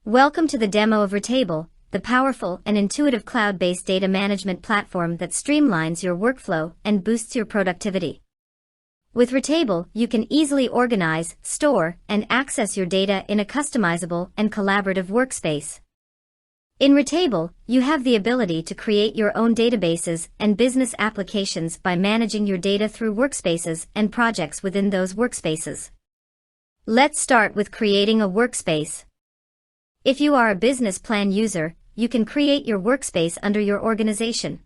Welcome to the demo of Retable, the powerful and intuitive cloud-based data management platform that streamlines your workflow and boosts your productivity. With Retable, you can easily organize, store, and access your data in a customizable and collaborative workspace. In Retable, you have the ability to create your own databases and business applications by managing your data through workspaces and projects within those workspaces. Let's start with creating a workspace. If you are a business plan user, you can create your workspace under your organization.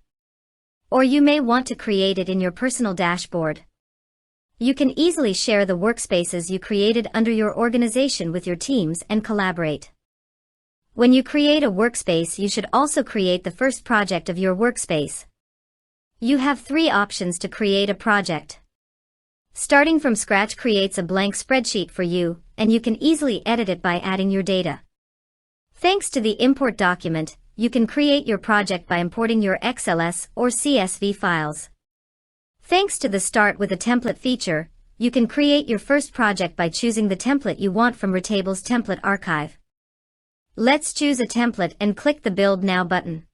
Or you may want to create it in your personal dashboard. You can easily share the workspaces you created under your organization with your teams and collaborate. When you create a workspace, you should also create the first project of your workspace. You have 3 options to create a project. Starting from scratch creates a blank spreadsheet for you, and you can easily edit it by adding your data. Thanks to the import document, you can create your project by importing your XLS or CSV files. Thanks to the Start with a Template feature, you can create your first project by choosing the template you want from Retable's template archive. Let's choose a template and click the Build Now button.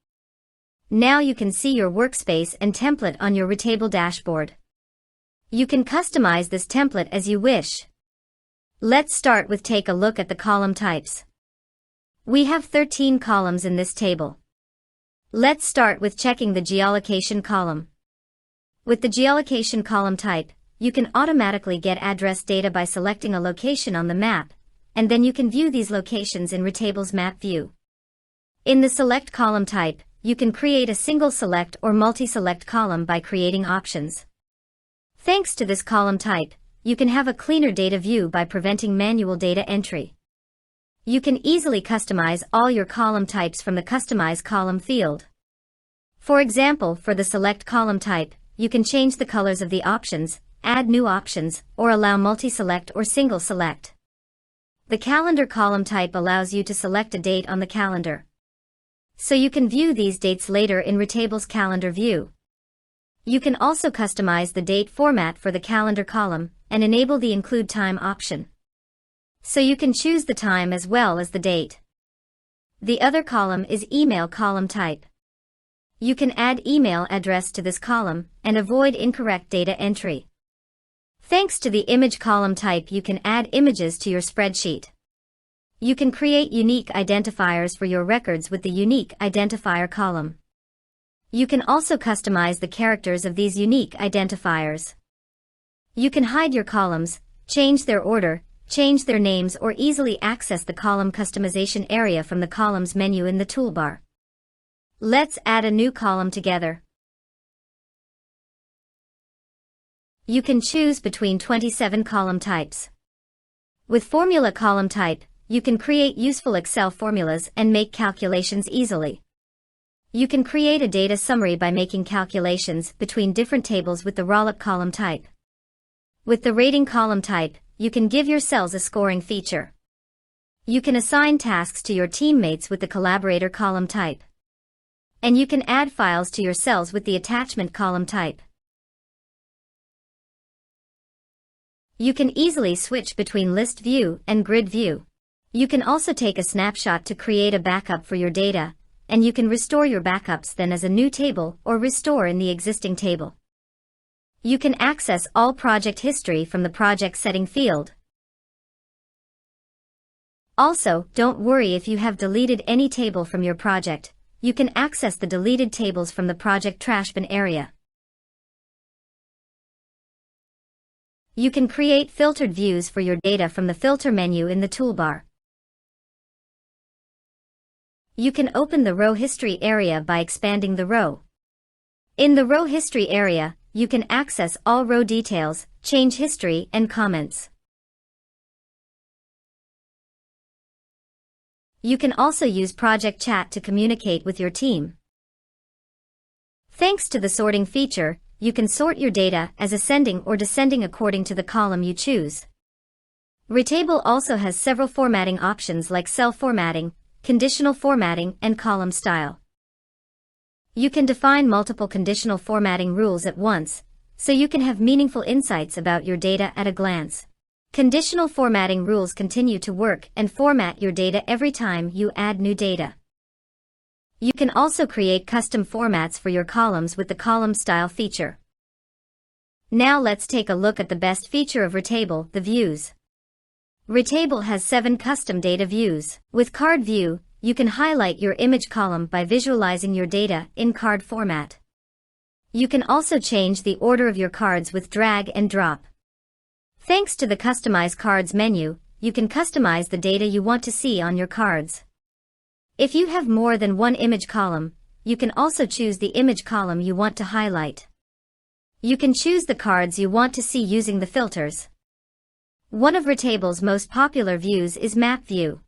Now you can see your workspace and template on your Retable dashboard. You can customize this template as you wish. Let's start with take a look at the column types. We have 13 columns in this table. Let's start with checking the geolocation column. With the geolocation column type, you can automatically get address data by selecting a location on the map, and then you can view these locations in Retable's map view. In the select column type, you can create a single select or multi-select column by creating options. Thanks to this column type, you can have a cleaner data view by preventing manual data entry. You can easily customize all your column types from the Customize Column field. For example, for the Select column type, you can change the colors of the options, add new options, or allow multi-select or single select. The Calendar column type allows you to select a date on the calendar. So you can view these dates later in Retable's calendar view. You can also customize the date format for the Calendar column and enable the Include Time option. So you can choose the time as well as the date. The other column is Email column type. You can add email address to this column and avoid incorrect data entry. Thanks to the Image column type, you can add images to your spreadsheet. You can create unique identifiers for your records with the Unique Identifier column. You can also customize the characters of these unique identifiers. You can hide your columns, change their order, change their names, or easily access the column customization area from the Columns menu in the toolbar. Let's add a new column together. You can choose between 27 column types. With Formula column type, you can create useful Excel formulas and make calculations easily. You can create a data summary by making calculations between different tables with the Roll-up column type. With the Rating column type, you can give your cells a scoring feature. You can assign tasks to your teammates with the Collaborator column type. And you can add files to your cells with the Attachment column type. You can easily switch between List View and Grid View. You can also take a snapshot to create a backup for your data, and you can restore your backups then as a new table or restore in the existing table. You can access all project history from the Project Setting field. Also, don't worry if you have deleted any table from your project. You can access the deleted tables from the Project Trash Bin area. You can create filtered views for your data from the Filter menu in the toolbar. You can open the Row History area by expanding the row. In the Row History area, you can access all row details, change history, and comments. You can also use Project Chat to communicate with your team. Thanks to the sorting feature, you can sort your data as ascending or descending according to the column you choose. Retable also has several formatting options like cell formatting, conditional formatting, and column style. You can define multiple conditional formatting rules at once, so you can have meaningful insights about your data at a glance. Conditional formatting rules continue to work and format your data every time you add new data. You can also create custom formats for your columns with the column style feature. Now let's take a look at the best feature of Retable, the views. Retable has 7 custom data views. With Card View, you can highlight your image column by visualizing your data in card format. You can also change the order of your cards with drag and drop. Thanks to the Customize Cards menu, you can customize the data you want to see on your cards. If you have more than one image column, you can also choose the image column you want to highlight. You can choose the cards you want to see using the filters. One of Retable's most popular views is Map View.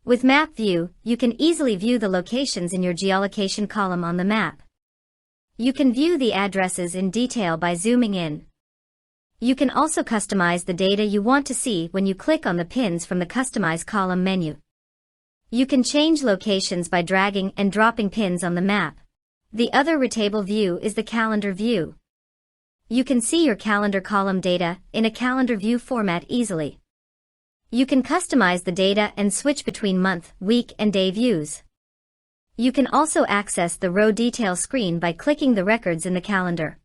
With Map View, you can easily view the locations in your geolocation column on the map. You can view the addresses in detail by zooming in. You can also customize the data you want to see when you click on the pins from the Customize column menu. You can change locations by dragging and dropping pins on the map. The other Retable view is the Calendar view. You can see your calendar column data in a calendar view format easily. You can customize the data and switch between month, week, and day views. You can also access the row detail screen by clicking the records in the calendar.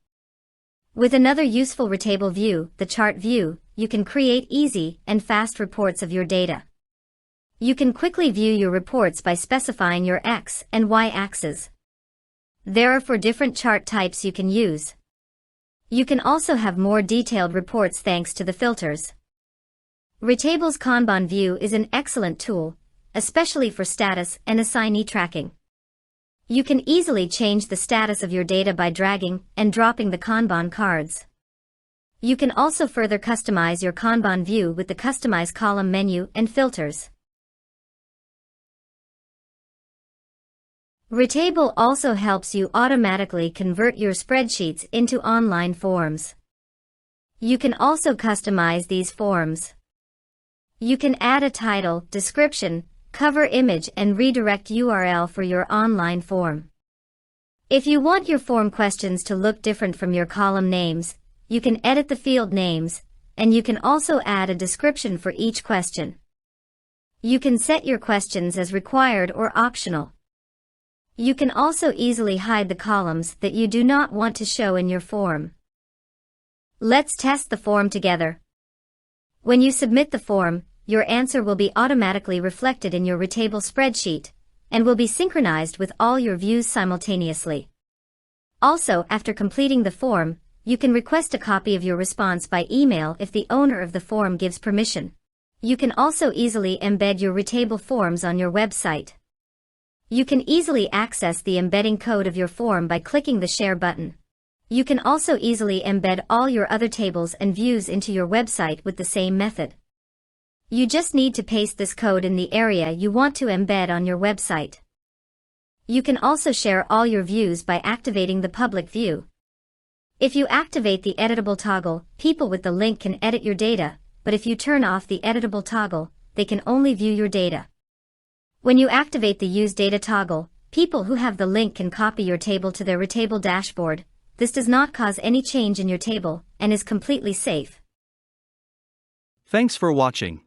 With another useful Retable view, the Chart view, you can create easy and fast reports of your data. You can quickly view your reports by specifying your X and Y axes. There are 4 different chart types you can use. You can also have more detailed reports thanks to the filters. Retable's Kanban view is an excellent tool, especially for status and assignee tracking. You can easily change the status of your data by dragging and dropping the Kanban cards. You can also further customize your Kanban view with the Customize column menu and filters. Retable also helps you automatically convert your spreadsheets into online forms. You can also customize these forms. You can add a title, description, cover image and redirect URL for your online form. If you want your form questions to look different from your column names, you can edit the field names, and you can also add a description for each question. You can set your questions as required or optional. You can also easily hide the columns that you do not want to show in your form. Let's test the form together. When you submit the form, your answer will be automatically reflected in your Retable spreadsheet, and will be synchronized with all your views simultaneously. Also, after completing the form, you can request a copy of your response by email if the owner of the form gives permission. You can also easily embed your Retable forms on your website. You can easily access the embedding code of your form by clicking the Share button. You can also easily embed all your other tables and views into your website with the same method. You just need to paste this code in the area you want to embed on your website. You can also share all your views by activating the public view. If you activate the editable toggle, people with the link can edit your data, but if you turn off the editable toggle, they can only view your data. When you activate the Use Data toggle, people who have the link can copy your table to their Retable dashboard. This does not cause any change in your table and is completely safe. Thanks for watching.